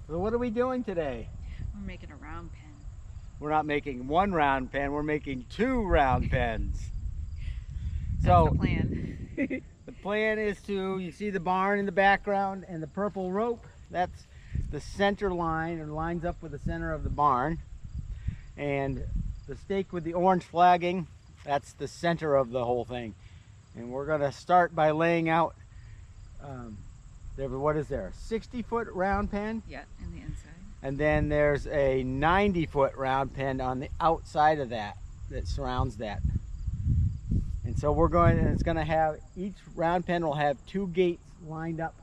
So what are we doing today? We're making a round pen. We're not making one round pen, we're making 2 round pens. That's the plan. The plan is to, you see the barn in the background and the purple rope, that's the center line, or lines up with the center of the barn. And the stake with the orange flagging, that's the center of the whole thing. And we're gonna start by laying out, what is there, 60-foot round pen? Yeah, in the inside. And then there's a 90-foot round pen on the outside of that surrounds that. And so we're going, and it's going to have, each round pen will have 2 gates lined up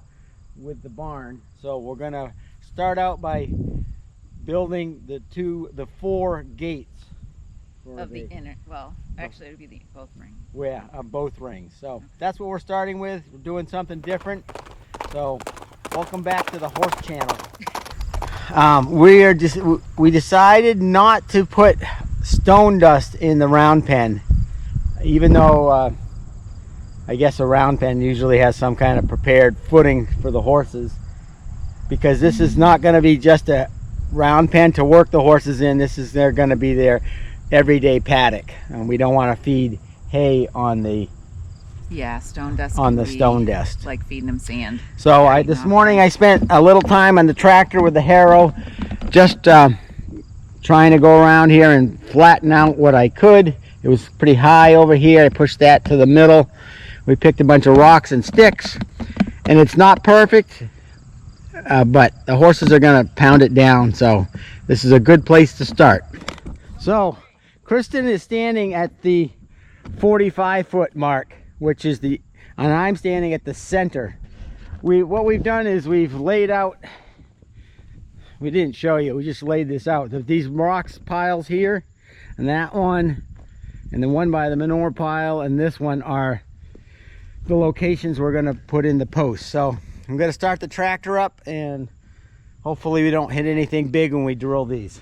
with the barn. So we're going to start out by building the 4 gates. Of the inner, well, actually it would be both rings. Yeah, both rings. So that's what we're starting with. We're doing something different. So welcome back to the horse channel. We decided not to put stone dust in the round pen, even though I guess a round pen usually has some kind of prepared footing for the horses, because this is not going to be just a round pen to work the horses in. They're going to be their everyday paddock, and we don't want to feed hay on the stone dust. Stone dust, like feeding them sand. So this morning I spent a little time on the tractor with the harrow, just trying to go around here and flatten out what I could. It was pretty high over here. I pushed that to the middle. We picked a bunch of rocks and sticks, and it's not perfect, but the horses are going to pound it down, so this is a good place to start. So Kristen is standing at the 45-foot mark, which is and I'm standing at the center. What we've done is we've laid out, we didn't show you, we just laid this out. These rocks piles here, and that one, and the one by the manure pile, and this one are the locations we're gonna put in the posts. So I'm gonna start the tractor up, and hopefully we don't hit anything big when we drill these.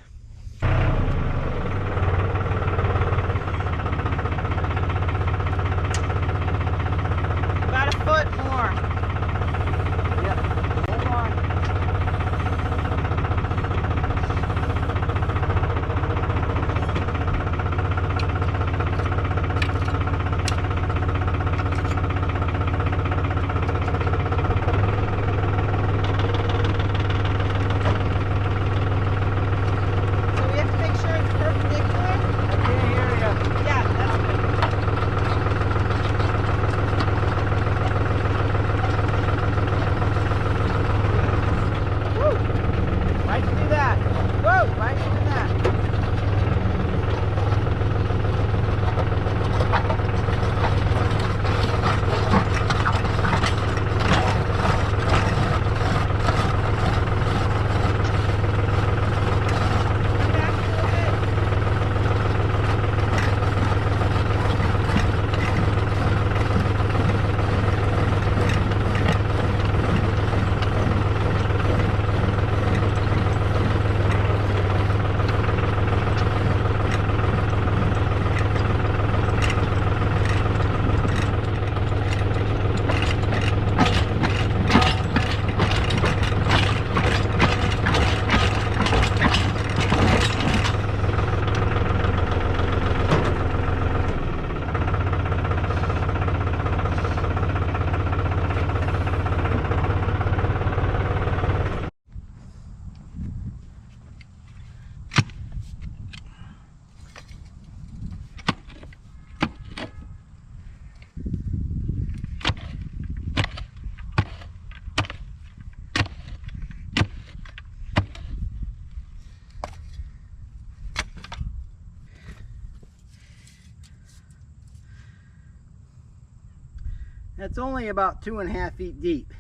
That's only about 2.5 feet deep.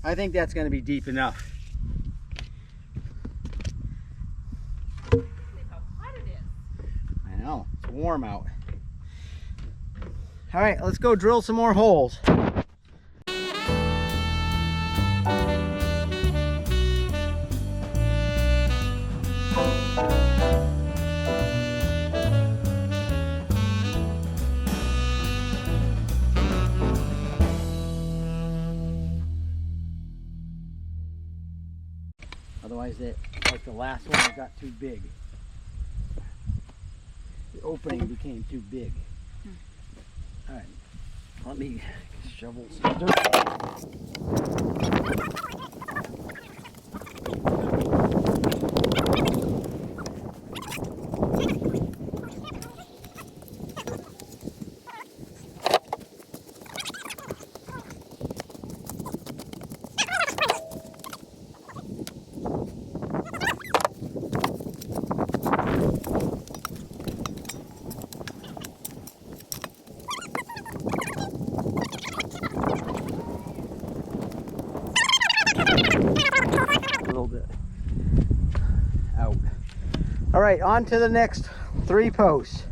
I think that's going to be deep enough. Look how hot it is. I know, it's warm out. All right, let's go drill some more holes. Otherwise, like the last one, it got too big. The opening became too big. All right, let me shovel some dirt. All right, on to the next 3 posts.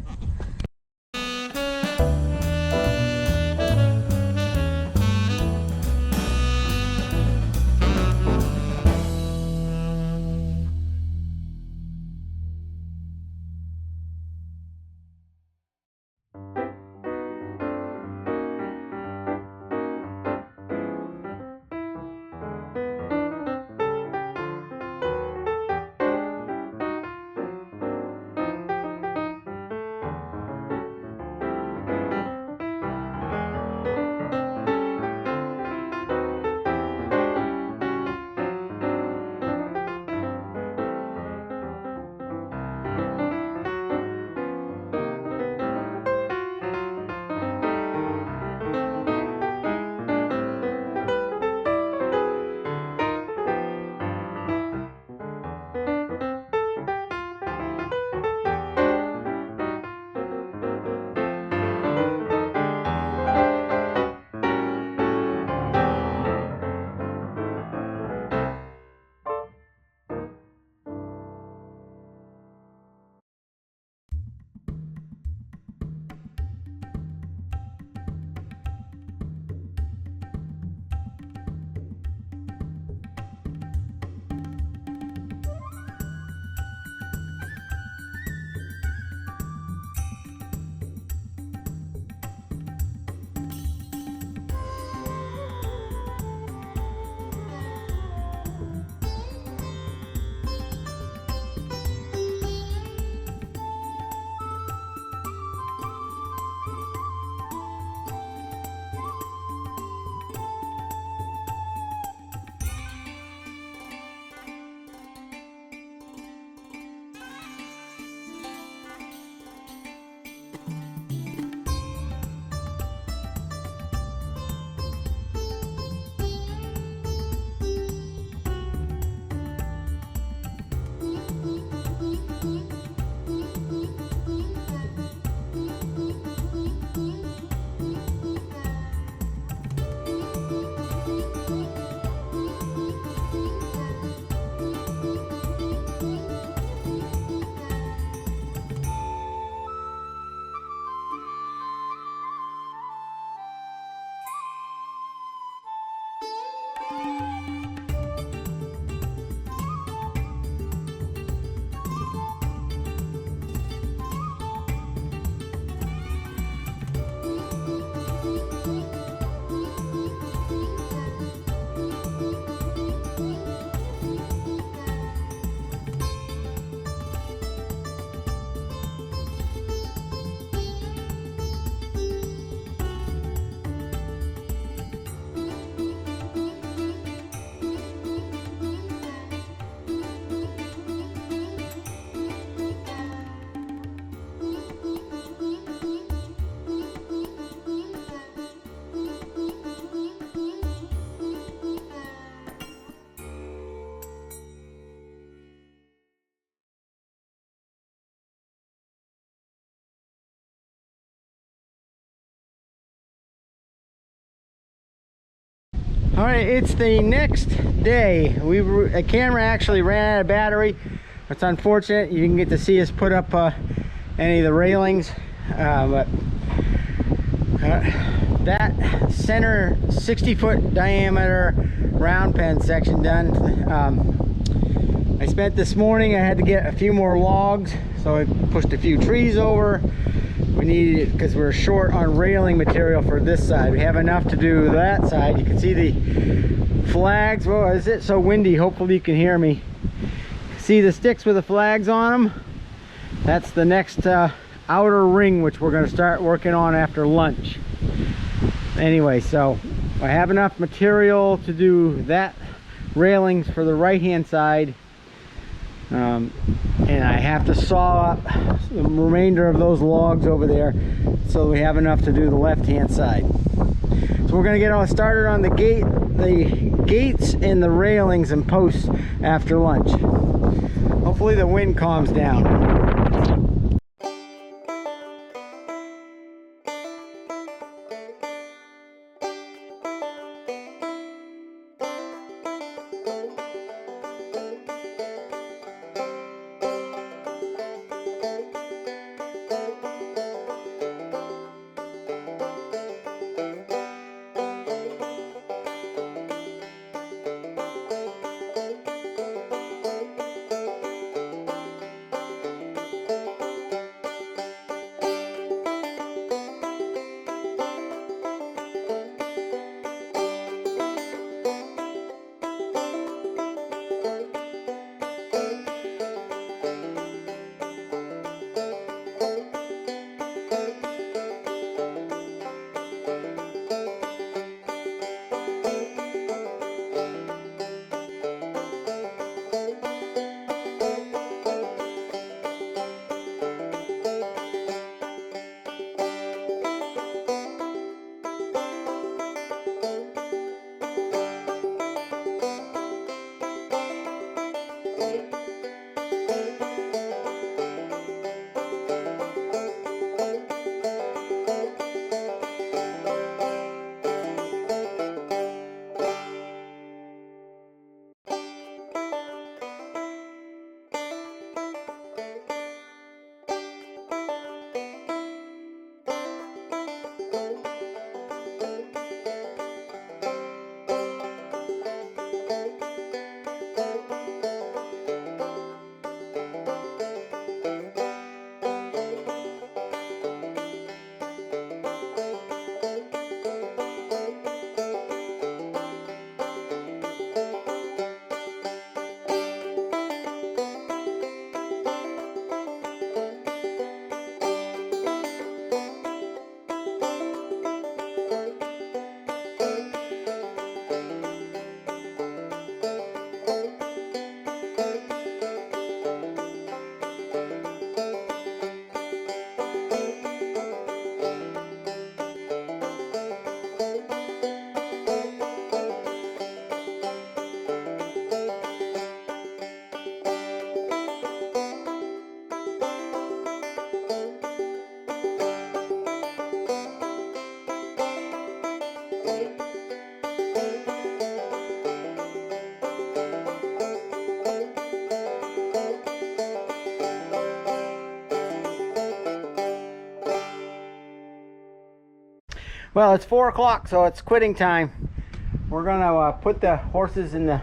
All right, it's the next day. The camera actually ran out of battery. It's unfortunate. You didn't get to see us put up any of the railings, but that center 60-foot diameter round pen section done. I spent this morning, I had to get a few more logs, so I pushed a few trees over. We needed it because we're short on railing material for this side. We have enough to do that side. You can see the flags. Whoa, is it so windy? Hopefully you can hear me. See the sticks with the flags on them? That's the next outer ring, which we're going to start working on after lunch. Anyway, so I have enough material to do that railings for the right hand side, and I have to saw up the remainder of those logs over there so we have enough to do the left hand side. So we're going to get all started on the gates and the railings and posts after lunch. Hopefully the wind calms down. Well, it's 4 o'clock, so it's quitting time. We're gonna put the horses in the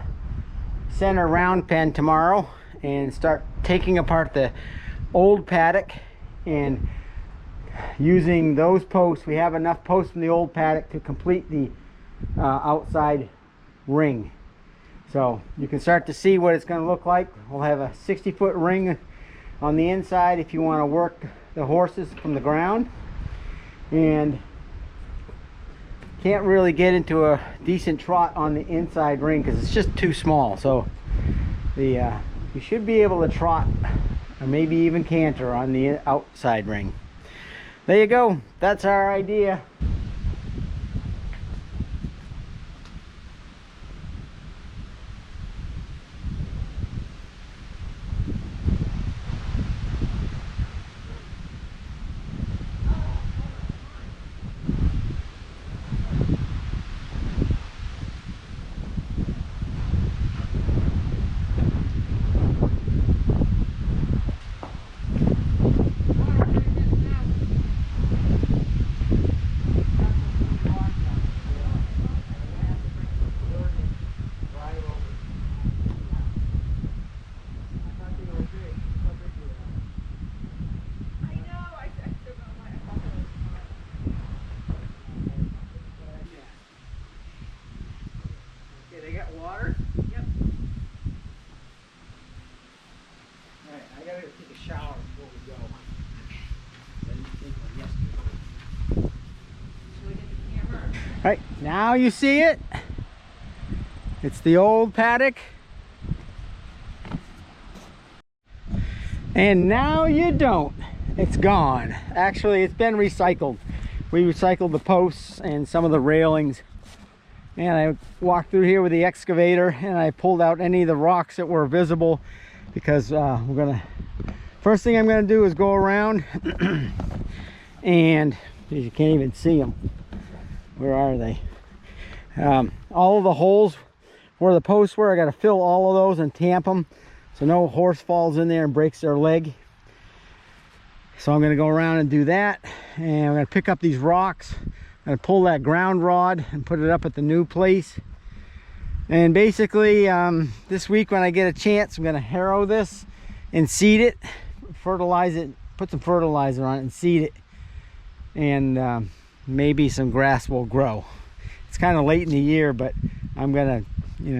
center round pen tomorrow and start taking apart the old paddock and using those posts. We have enough posts from the old paddock to complete the outside ring. So you can start to see what it's going to look like. We'll have a 60-foot ring on the inside if you want to work the horses from the ground, and can't really get into a decent trot on the inside ring because it's just too small. So the you should be able to trot or maybe even canter on the outside ring. There you go. That's our idea. Right, now you see it. It's the old paddock. And now you don't. It's gone. Actually, it's been recycled. We recycled the posts and some of the railings. And I walked through here with the excavator and I pulled out any of the rocks that were visible, because first thing I'm gonna do is go around and you can't even see them. Where are they? All of the holes where the posts were, I got to fill all of those and tamp them so no horse falls in there and breaks their leg. So I'm going to go around and do that, and I'm going to pick up these rocks. I'm going to pull that ground rod and put it up at the new place. And basically this week when I get a chance, I'm going to harrow this and seed it, fertilize it, put some fertilizer on it and seed it, and maybe some grass will grow. It's kind of late in the year, but I'm gonna,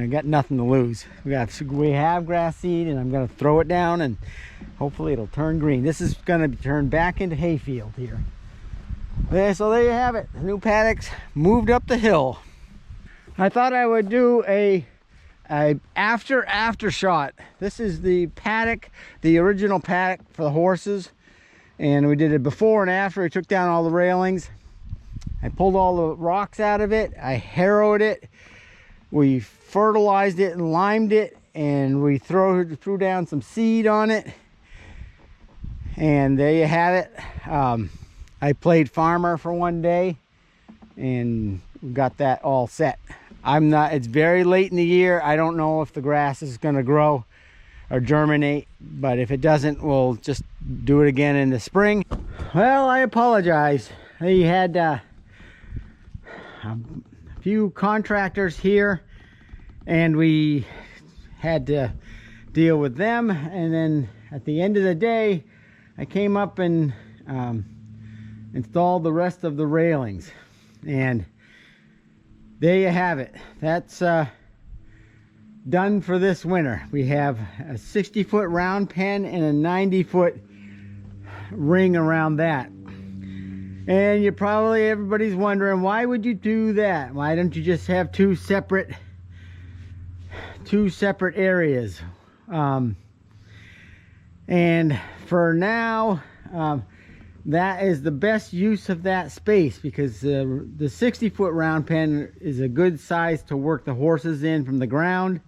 got nothing to lose. We have grass seed, and I'm gonna throw it down, and hopefully it'll turn green. This is gonna be turned back into hayfield here. Yeah, so there you have it. The new paddocks moved up the hill. I thought I would do a after shot. This is the paddock, the original paddock for the horses, and we did it before and after. We took down all the railings. I pulled all the rocks out of it. I harrowed it. We fertilized it and limed it, and we threw down some seed on it. And there you have it. I played farmer for one day and got that all set. It's very late in the year. I don't know if the grass is going to grow or germinate, but if it doesn't, we'll just do it again in the spring. Well, I apologize. They had a few contractors here, and we had to deal with them, and then at the end of the day I came up and installed the rest of the railings, and there you have it. That's done for this winter. We have a 60-foot round pen and a 90-foot ring around that. And everybody's wondering, why would you do that? Why don't you just have two separate areas? And for now, that is the best use of that space, because the 60-foot round pen is a good size to work the horses in from the ground.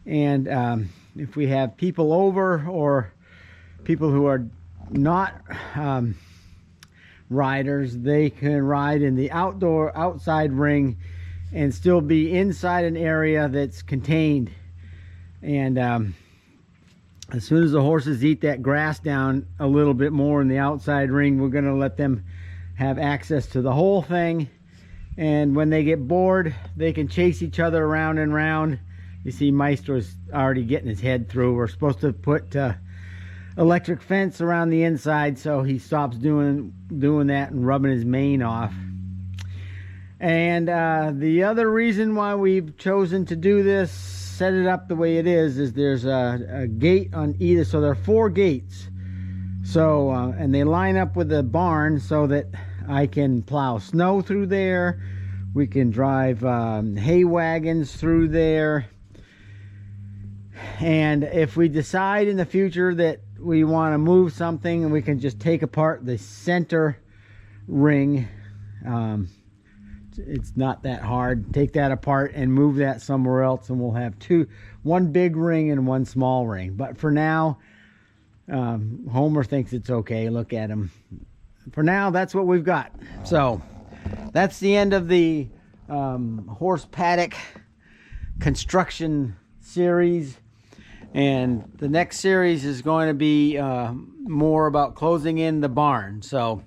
And if we have people over, or people who are not riders, they can ride in the outside ring and still be inside an area that's contained. And as soon as the horses eat that grass down a little bit more in the outside ring, we're going to let them have access to the whole thing. And when they get bored, they can chase each other around and round. You see Maestro's already getting his head through. We're supposed to put electric fence around the inside so he stops doing that and rubbing his mane off. And the other reason why we've chosen to do this, set it up the way it is there's a gate on either. So there are 4 gates, so and they line up with the barn so that I can plow snow through there. We can drive hay wagons through there. And if we decide in the future that we want to move something, and we can just take apart the center ring, it's not that hard. Take that apart and move that somewhere else, and we'll have one big ring and one small ring. But for now, Homer thinks it's okay. Look at him. For now, that's what we've got. So that's the end of the horse paddock construction series. And the next series is going to be more about closing in the barn. So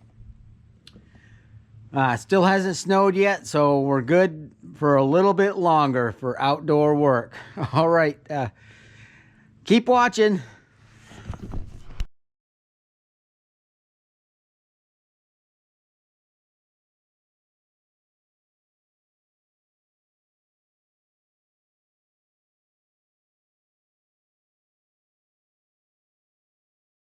still hasn't snowed yet, so we're good for a little bit longer for outdoor work. All right, keep watching.